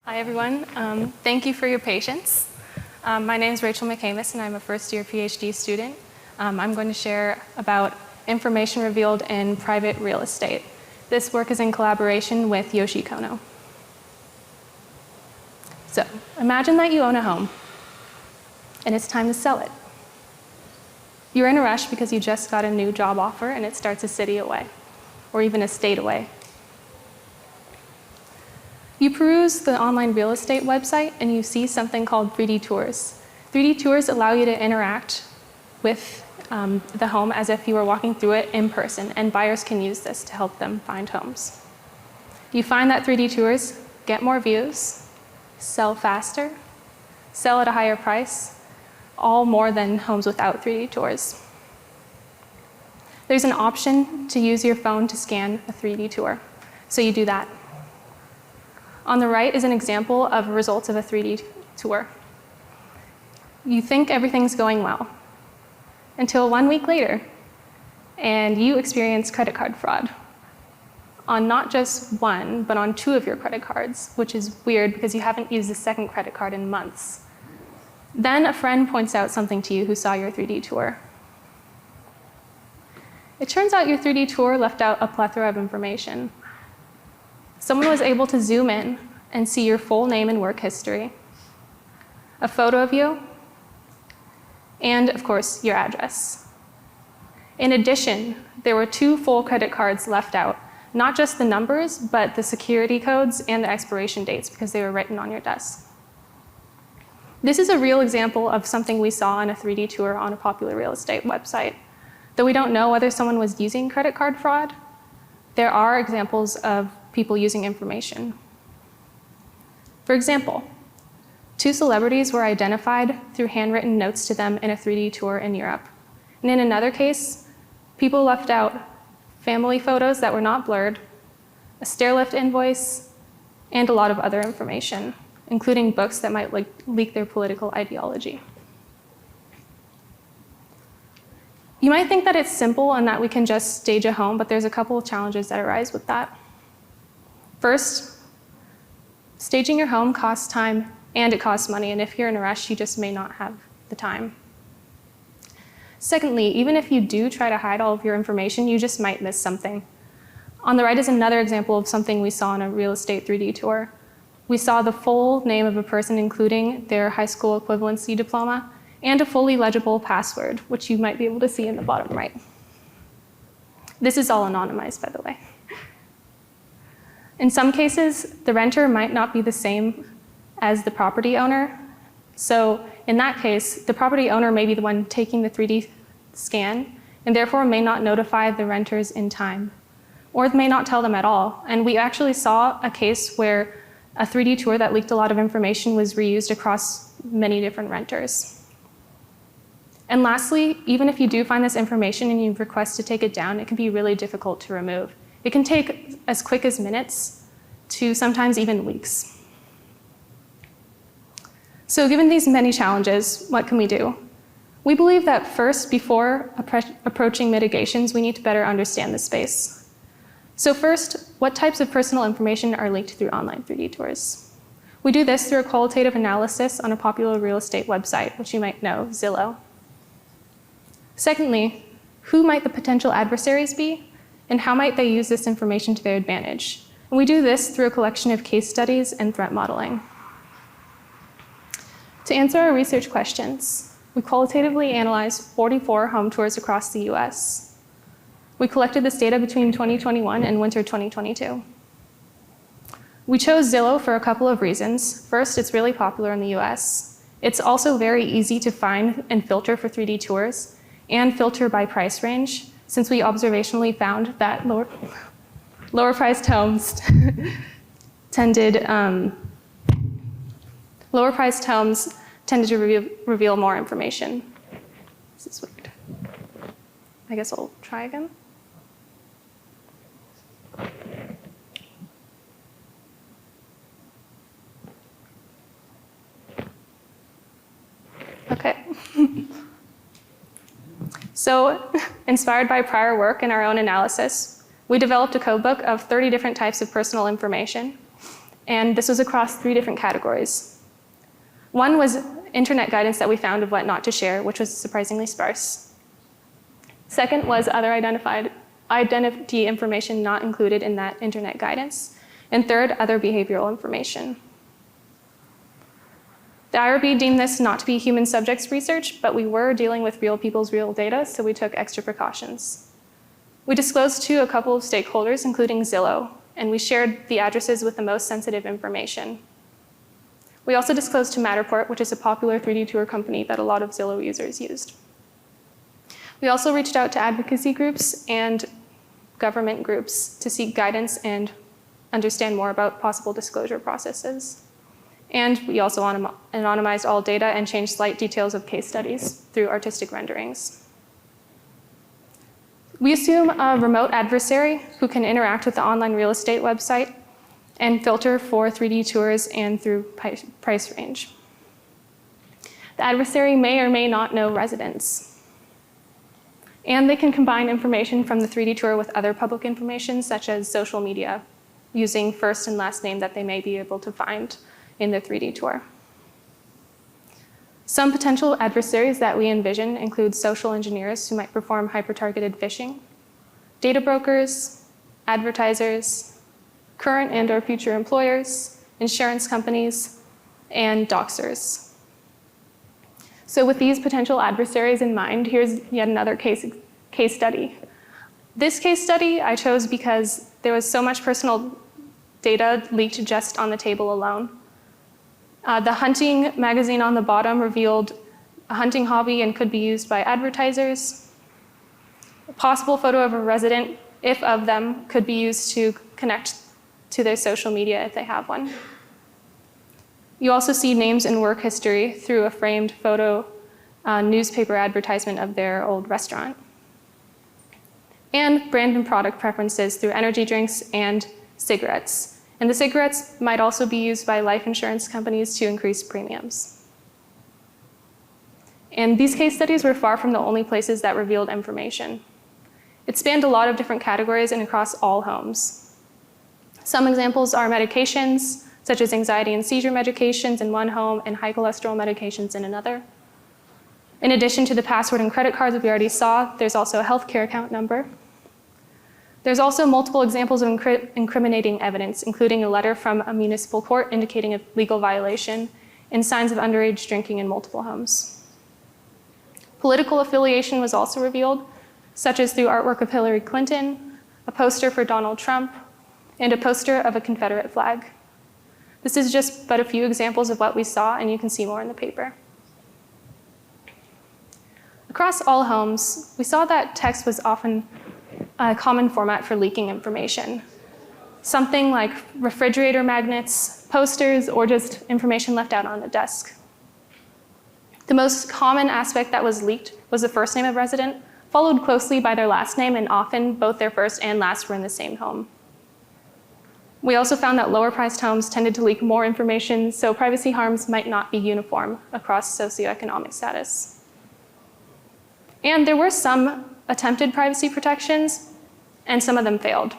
Hi, everyone. Thank you for your patience. My name is Rachel McAmis, and I'm a first-year PhD student. I'm going to share about information revealed in private real estate. This work is in collaboration with Yoshi Kohno. So, imagine that you own a home, and it's time to sell it. You're in a rush because you just got a new job offer, and it starts a city away, or even a state away. You peruse the online real estate website and you see something called 3D tours. 3D tours allow you to interact with the home as if you were walking through it in person, and buyers can use this to help them find homes. You find that 3D tours get more views, sell faster, sell at a higher price, all more than homes without 3D tours. There's an option to use your phone to scan a 3D tour, so you do that. On the right is an example of results of a 3D tour. You think everything's going well until 1 week later, and you experience credit card fraud on not just one, but on 2 of your credit cards, which is weird because you haven't used the second credit card in months. Then a friend points out something to you who saw your 3D tour. It turns out your 3D tour left out a plethora of information. Someone was able to zoom in and see your full name and work history, a photo of you, and of course, your address. In addition, there were 2 full credit cards left out, not just the numbers, but the security codes and the expiration dates because they were written on your desk. This is a real example of something we saw in a 3D tour on a popular real estate website. Though we don't know whether someone was using credit card fraud, there are examples of people using information. For example, 2 celebrities were identified through handwritten notes to them in a 3D tour in Europe. And in another case, people left out family photos that were not blurred, a stairlift invoice, and a lot of other information, including books that might leak their political ideology. You might think that it's simple and that we can just stage a home, but there's a couple of challenges that arise with that. First, staging your home costs time and it costs money, and if you're in a rush, you just may not have the time. Secondly, even if you do try to hide all of your information, you just might miss something. On the right is another example of something we saw on a real estate 3D tour. We saw the full name of a person, including their high school equivalency diploma, and a fully legible password, which you might be able to see in the bottom right. This is all anonymized, by the way. In some cases, the renter might not be the same as the property owner. So in that case, the property owner may be the one taking the 3D scan, and therefore may not notify the renters in time, or may not tell them at all. And we actually saw a case where a 3D tour that leaked a lot of information was reused across many different renters. And lastly, even if you do find this information and you request to take it down, it can be really difficult to remove. It can take as quick as minutes to sometimes even weeks. So given these many challenges, what can we do? We believe that first, before approaching mitigations, we need to better understand the space. So first, what types of personal information are leaked through online 3D tours? We do this through a qualitative analysis on a popular real estate website, which you might know, Zillow. Secondly, who might the potential adversaries be? And how might they use this information to their advantage? And we do this through a collection of case studies and threat modeling. To answer our research questions, we qualitatively analyzed 44 home tours across the US. We collected this data between 2021 and winter 2022. We chose Zillow for a couple of reasons. First, it's really popular in the US. It's also very easy to find and filter for 3D tours, and filter by price range, since we observationally found that lower priced homes tended to reveal more information. This is weird. I guess I'll try again. Okay. So, inspired by prior work and our own analysis, we developed a codebook of 30 different types of personal information. And this was across 3 different categories. One was internet guidance that we found of what not to share, which was surprisingly sparse. Second was other identity information not included in that internet guidance. And third, other behavioral information. The IRB deemed this not to be human subjects research, but we were dealing with real people's real data, so we took extra precautions. We disclosed to a couple of stakeholders, including Zillow, and we shared the addresses with the most sensitive information. We also disclosed to Matterport, which is a popular 3D tour company that a lot of Zillow users used. We also reached out to advocacy groups and government groups to seek guidance and understand more about possible disclosure processes. And we also anonymized all data and changed slight details of case studies through artistic renderings. We assume a remote adversary who can interact with the online real estate website and filter for 3D tours and through price range. The adversary may or may not know residents. And they can combine information from the 3D tour with other public information, such as social media, using first and last name that they may be able to find in the 3D tour. Some potential adversaries that we envision include social engineers who might perform hyper-targeted phishing, data brokers, advertisers, current and/or future employers, insurance companies, and doxers. So with these potential adversaries in mind, here's yet another case study. This case study I chose because there was so much personal data leaked just on the table alone. The hunting magazine on the bottom revealed a hunting hobby and could be used by advertisers. A possible photo of a resident, if of them, could be used to connect to their social media if they have one. You also see names and work history through a framed photo newspaper advertisement of their old restaurant. And brand and product preferences through energy drinks and cigarettes. And the cigarettes might also be used by life insurance companies to increase premiums. And these case studies were far from the only places that revealed information. It spanned a lot of different categories and across all homes. Some examples are medications, such as anxiety and seizure medications in one home and high cholesterol medications in another. In addition to the password and credit cards that we already saw, there's also a healthcare account number. There's also multiple examples of incriminating evidence, including a letter from a municipal court indicating a legal violation and signs of underage drinking in multiple homes. Political affiliation was also revealed, such as through artwork of Hillary Clinton, a poster for Donald Trump, and a poster of a Confederate flag. This is just but a few examples of what we saw, and you can see more in the paper. Across all homes, we saw that text was often a common format for leaking information. Something like refrigerator magnets, posters, or just information left out on the desk. The most common aspect that was leaked was the first name of resident, followed closely by their last name, and often both their first and last were in the same home. We also found that lower-priced homes tended to leak more information, so privacy harms might not be uniform across socioeconomic status. And there were some attempted privacy protections, and some of them failed.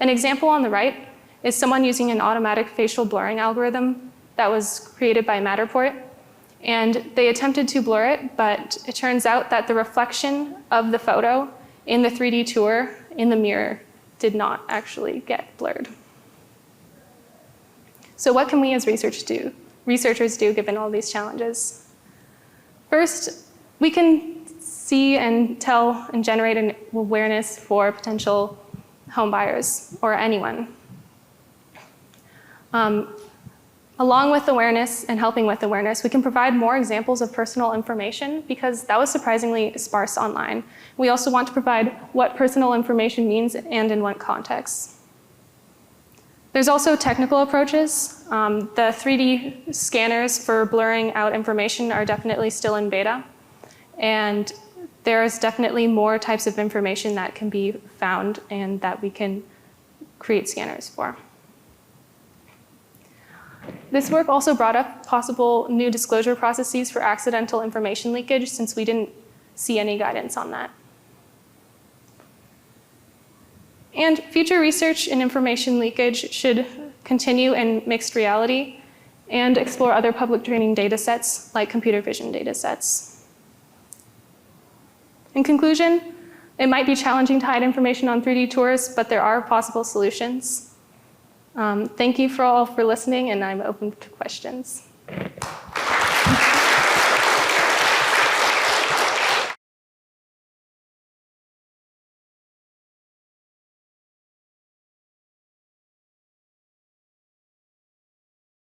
An example on the right is someone using an automatic facial blurring algorithm that was created by Matterport, and they attempted to blur it, but it turns out that the reflection of the photo in the 3D tour in the mirror did not actually get blurred. So what can we as researchers do given all these challenges? First, we can see and tell and generate an awareness for potential home buyers or anyone. Along with awareness and helping with awareness, we can provide more examples of personal information because that was surprisingly sparse online. We also want to provide what personal information means and in what contexts. There's also technical approaches. The 3D scanners for blurring out information are definitely still in beta. And there's definitely more types of information that can be found and that we can create scanners for. This work also brought up possible new disclosure processes for accidental information leakage, since we didn't see any guidance on that. And future research in information leakage should continue in mixed reality, and explore other public training data sets like computer vision data sets. In conclusion, it might be challenging to hide information on 3D tours, but there are possible solutions. Thank you all for listening, and I'm open to questions.